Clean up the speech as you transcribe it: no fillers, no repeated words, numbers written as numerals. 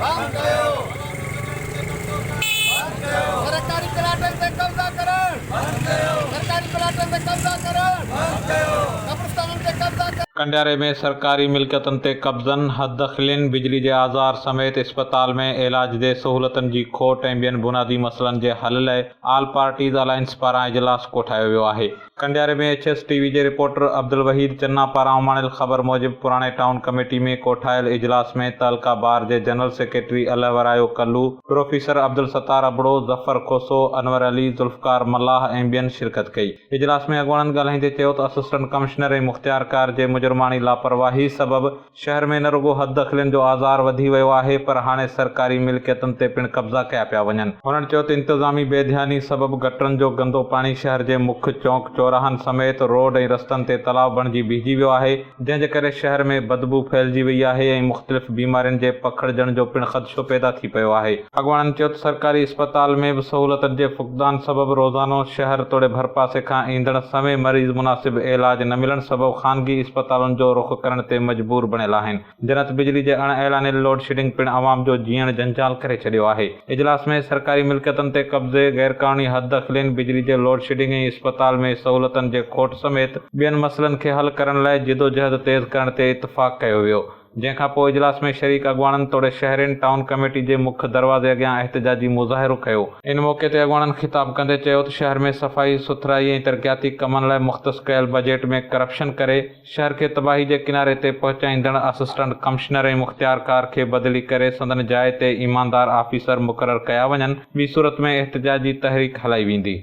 सरकारी प्लाटन ते कब्जा करण, सरकारी प्लाटन ते कब्जा करण, कब्रिस्तान ते कब्जा करण। कंडियारे में सरकारी मिल्कियतुनि ते कब्ज़नि, हददख़िलियुनि, बिजली जे आज़ार समेत इस्पताल में इलाज जे सहूलतुनि जी खोट ऐं ॿियनि बुनियादी मसइलनि जे हल लाइ ऑल पार्टीज़ अलायंस पारां इजलास कोठायो वियो आहे। कंडियारे में HS-TV जे रिपोर्टर अब्दुल वहीद चन्ना पारां उमाणियल ख़बर मूजिबि पुराणे टाउन कमेटी में कोठायल इजलास में तहलका बार जे general secretary Allahwarayo Kallu, professor Abdul Sattar Abro, Zafar Khoso, Anwar Ali, Zulfiqar Mallah ऐं ॿियनि शिरकत कई। इजलास में अॻुवाणनि ॻाल्हाईंदे चयो त असिस्टेंट कमिश्नर ऐं मुख़्तियारकार जे मुजरमानी लापरवाही सबबि शहर में न रुगो हददख़िलियुनि जो आज़ार वधी वियो आहे पर हाणे सरकारी मिल्कियतुनि ते पिणु कब्ज़ा कया पिया वञनि। हुननि चयो त इंतिज़ामी बेध्यानी सबबि गटरनि जो गंदो पाणी शहर जे मुख्य चौक चौराहनि समेत रोड ऐं रस्तनि ते तलाउ बणिजी बीहजी वियो आहे, जंहिंजे करे शहर में बदबू फैलिजी वई आहे ऐं मुख़्तलिफ़ बीमारियुनि जे पखिड़िजण जो पिणु ख़दशो पैदा थी पियो आहे। अॻुवाणनि चयो त सरकारी इस्पताल में बि सहूलतुनि जे फुक़दान सबबि रोज़ानो शहर तोड़े भरपासे खां ईंदड़ समें मरीज़ मुनासिब इलाज न मिलण सबबि ख़ानगी इस्पतालुनि जो रुख़ करण ते मजबूर बणियल आहिनि। जनत बिजली जे अणएलानियल लोड शेडिंग पिणु अवाम जो जीअण जंजाल करे छॾियो आहे। इजलास में सरकारी मिल्कियतुनि ते कब्ज़े, गैरक़ानूनी हददख़िलियुनि, बिजली जे लोड शेडिंग ऐं इस्पताल में सहूलतुनि जे खोट समेत ॿियनि मसइलनि खे हल करण लाइ जिदोजहद तेज़ करण ते इतफ़ाक़ कयो वियो। जंहिंखां पोइ इजलास में शरीक अॻुवाणनि तोड़े शहरियुनि टाउन कमेटी जे मुख्य दरवाज़े अॻियां एहतिजाजी मुज़ाहिरो कयो। इन मौक़े ते अॻुवाणनि ख़िताब कंदे चयो त शहर में सफ़ाई सुथराई ऐं तरक़ियाती कमनि लाइ मुख़्तस कयल बजट में करप्शन करे शहर खे तबाही जे किनारे ते पहुचाईंदड़ असिस्टेंट कमिश्नर ऐं मुख़्तियारकार खे बदिली करे संदन जाइ ते ईमानदार आफ़ीसर मुक़रर कया वञनि। ॿी सूरत में एहतिजाजी तहरीक हलाई वेंदी।